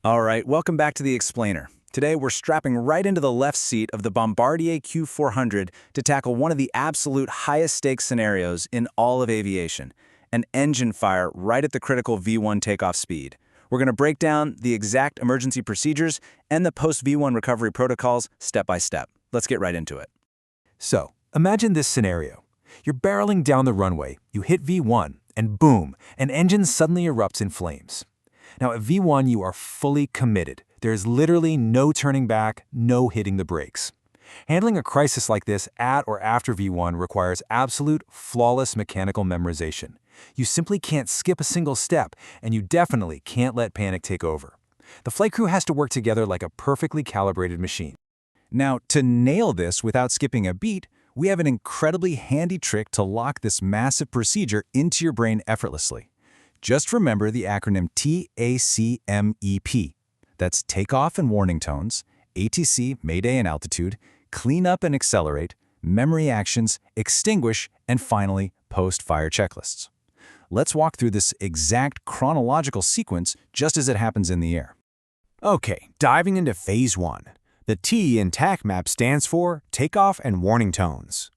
All right, welcome back to the Explainer. Today we're strapping right into the left seat of the Bombardier Q400 to tackle one of the absolute highest stakes scenarios in all of aviation, an engine fire right at the critical V1 takeoff speed. We're going to break down the exact emergency procedures and the post-V1 recovery protocols step by step. Let's get right into it. So, imagine this scenario. You're barreling down the runway, you hit V1, and boom, an engine suddenly erupts in flames. Now at V1, you are fully committed. There's literally no turning back, no hitting the brakes. Handling a crisis like this at or after V1 requires absolute, flawless mechanical memorization. You simply can't skip a single step, and you definitely can't let panic take over. The flight crew has to work together like a perfectly calibrated machine. Now, to nail this without skipping a beat, we have an incredibly handy trick to lock this massive procedure into your brain effortlessly. Just remember the acronym TACMEP. That's Takeoff and Warning Tones, ATC, Mayday and Altitude, Clean Up and Accelerate, Memory Actions, Extinguish, and finally, Post-Fire Checklists. Let's walk through this exact chronological sequence just as it happens in the air. Okay, diving into Phase 1. The T in TACMAP stands for Takeoff and Warning Tones.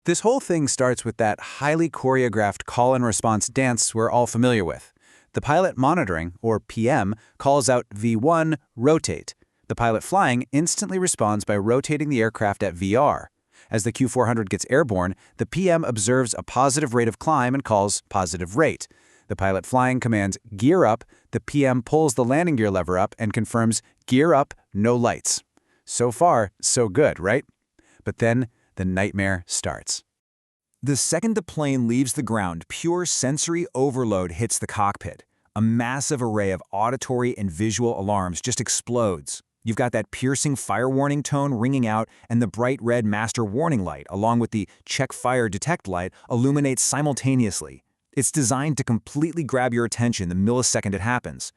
This whole thing starts with that highly choreographed call-and-response dance we're all familiar with. The pilot monitoring, or PM, calls out V1, rotate. The pilot flying instantly responds by rotating the aircraft at VR. As the Q400 gets airborne, the PM observes a positive rate of climb and calls positive rate. The pilot flying commands gear up, the PM pulls the landing gear lever up and confirms gear up, no lights. So far, so good, right? But then, the nightmare starts. The second the plane leaves the ground, pure sensory overload hits the cockpit. A massive array of auditory and visual alarms just explodes. You've got that piercing fire warning tone ringing out, and the bright red master warning light, along with the check fire detect light, illuminates simultaneously. It's designed to completely grab your attention the millisecond it happens.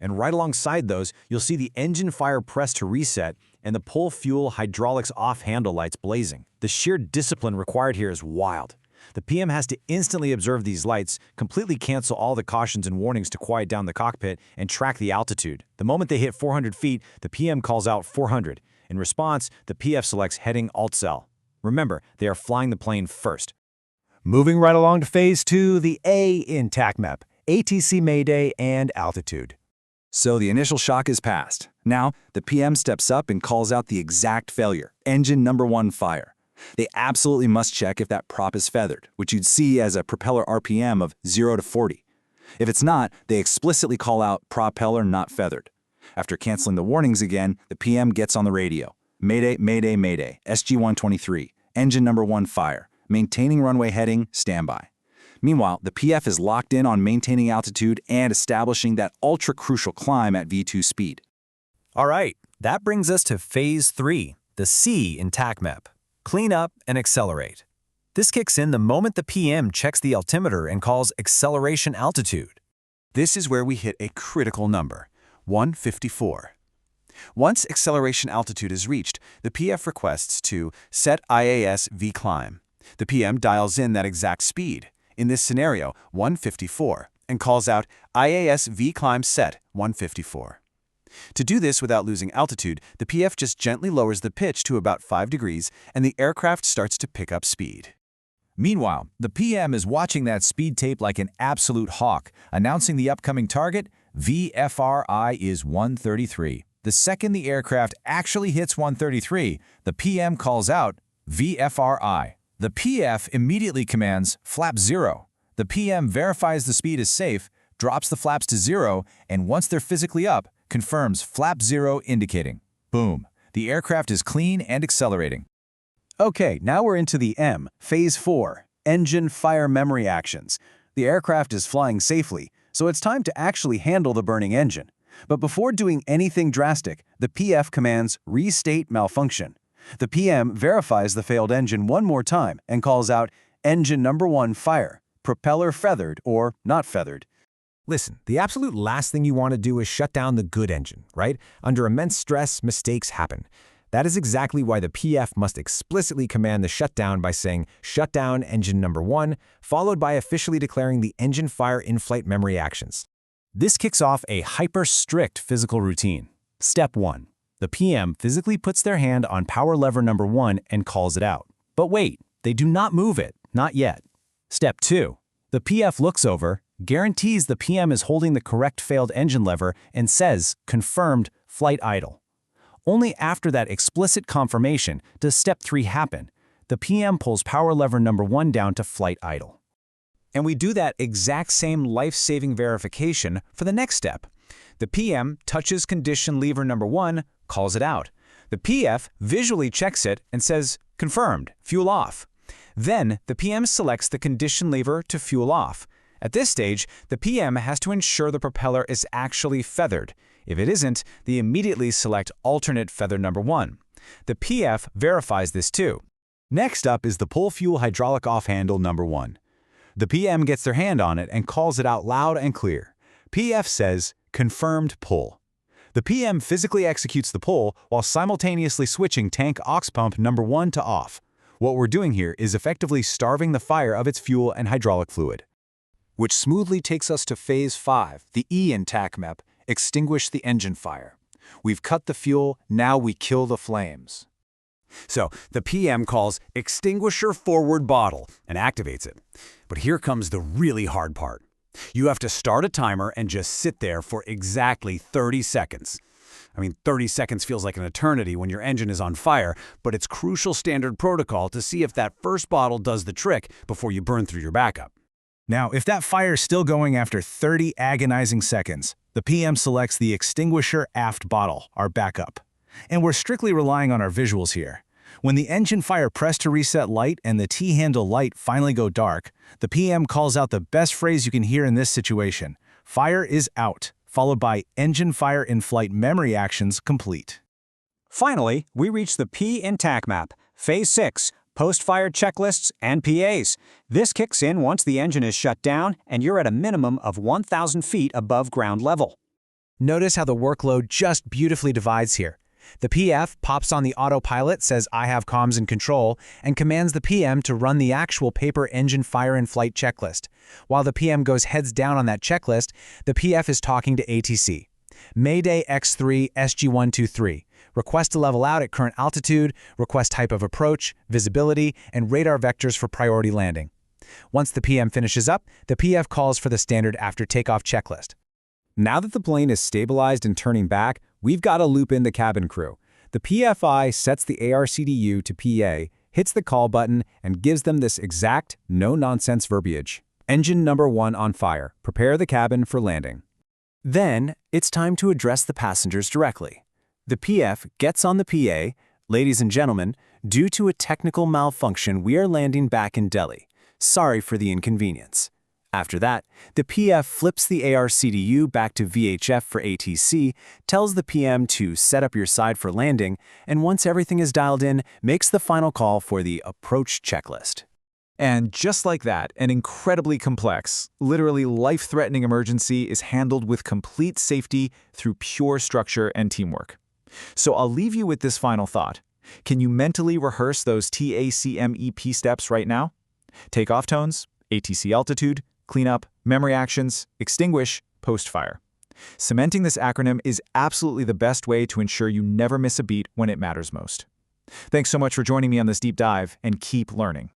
And right alongside those, you'll see the engine fire press to reset and the pull fuel hydraulics off handle lights blazing. The sheer discipline required here is wild. The PM has to instantly observe these lights, completely cancel all the cautions and warnings to quiet down the cockpit, and track the altitude. The moment they hit 400 feet, the PM calls out 400. In response, the PF selects heading Alt-Cell. Remember, they are flying the plane first. Moving right along to Phase 2, the A in TACMAP, ATC Mayday and Altitude. So the initial shock is past. Now, the PM steps up and calls out the exact failure, engine number 1 fire. They absolutely must check if that prop is feathered, which you'd see as a propeller RPM of 0 to 40. If it's not, they explicitly call out propeller not feathered. After canceling the warnings again, the PM gets on the radio. Mayday, Mayday, Mayday, SG-123, engine number 1 fire, maintaining runway heading, standby. Meanwhile, the PF is locked in on maintaining altitude and establishing that ultra-crucial climb at V2 speed. All right, that brings us to Phase 3, the C in TACMAP. Clean up and accelerate. This kicks in the moment the PM checks the altimeter and calls acceleration altitude. This is where we hit a critical number, 154. Once acceleration altitude is reached, the PF requests to set IAS V-climb. The PM dials in that exact speed, in this scenario, 154, and calls out IAS V-climb set 154. To do this without losing altitude, the PF just gently lowers the pitch to about 5 degrees, and the aircraft starts to pick up speed. Meanwhile, the PM is watching that speed tape like an absolute hawk, announcing the upcoming target, VFRI is 133. The second the aircraft actually hits 133, the PM calls out VFRI. The PF immediately commands flap 0. The PM verifies the speed is safe, drops the flaps to 0, and once they're physically up, confirms flap 0 indicating. Boom. The aircraft is clean and accelerating. Okay, now we're into the M, Phase 4, engine fire memory actions. The aircraft is flying safely, so it's time to actually handle the burning engine. But before doing anything drastic, the PF commands restate malfunction. The PM verifies the failed engine one more time and calls out engine number 1 fire, propeller feathered or not feathered. Listen, the absolute last thing you want to do is shut down the good engine, right? Under immense stress, mistakes happen. That is exactly why the PF must explicitly command the shutdown by saying shut down engine number 1, followed by officially declaring the engine fire in-flight memory actions. This kicks off a hyper-strict physical routine. Step 1. The PM physically puts their hand on power lever number 1 and calls it out. But wait, they do not move it, not yet. Step 2. The PF looks over, guarantees the PM is holding the correct failed engine lever, and says, confirmed, flight idle. Only after that explicit confirmation does Step 3 happen. The PM pulls power lever number 1 down to flight idle. And we do that exact same life-saving verification for the next step. The PM touches condition lever number 1, calls it out. The PF visually checks it and says, confirmed, fuel off. Then, the PM selects the condition lever to fuel off. At this stage, the PM has to ensure the propeller is actually feathered. If it isn't, they immediately select alternate feather number 1. The PF verifies this too. Next up is the pull fuel hydraulic off handle number 1. The PM gets their hand on it and calls it out loud and clear. PF says, confirmed pull. The PM physically executes the pull while simultaneously switching tank aux pump number 1 to off. What we're doing here is effectively starving the fire of its fuel and hydraulic fluid. Which smoothly takes us to Phase 5, the E in TACMEP, extinguish the engine fire. We've cut the fuel, now we kill the flames. So, the PM calls extinguisher forward bottle and activates it. But here comes the really hard part. You have to start a timer and just sit there for exactly 30 seconds. 30 seconds feels like an eternity when your engine is on fire, but it's crucial standard protocol to see if that first bottle does the trick before you burn through your backup. Now, if that fire is still going after 30 agonizing seconds, the PM selects the extinguisher aft bottle, our backup. And we're strictly relying on our visuals here. When the engine fire press to reset light and the T-handle light finally go dark, the PM calls out the best phrase you can hear in this situation: fire is out, followed by engine fire in flight memory actions complete. Finally, we reach the P in TACMAP, Phase 6, post-fire checklists and PAs. This kicks in once the engine is shut down and you're at a minimum of 1,000 feet above ground level. Notice how the workload just beautifully divides here. The PF pops on the autopilot, says I have comms in control, and commands the PM to run the actual paper engine fire in flight checklist. While the PM goes heads down on that checklist, the PF is talking to ATC. Mayday X3 SG123. Request to level out at current altitude, request type of approach, visibility, and radar vectors for priority landing. Once the PM finishes up, the PF calls for the standard after takeoff checklist. Now that the plane is stabilized and turning back, we've got to loop in the cabin crew. The PFI sets the ARCDU to PA, hits the call button, and gives them this exact, no-nonsense verbiage. Engine number 1 on fire. Prepare the cabin for landing. Then, it's time to address the passengers directly. The PF gets on the PA, ladies and gentlemen, due to a technical malfunction, we are landing back in Delhi. Sorry for the inconvenience. After that, the PF flips the ARCDU back to VHF for ATC, tells the PM to set up your side for landing, and once everything is dialed in, makes the final call for the approach checklist. And just like that, an incredibly complex, literally life-threatening emergency is handled with complete safety through pure structure and teamwork. So I'll leave you with this final thought. Can you mentally rehearse those TACMEP steps right now? Takeoff tones, ATC altitude, cleanup, memory actions, extinguish, post-fire. Cementing this acronym is absolutely the best way to ensure you never miss a beat when it matters most. Thanks so much for joining me on this deep dive, and keep learning.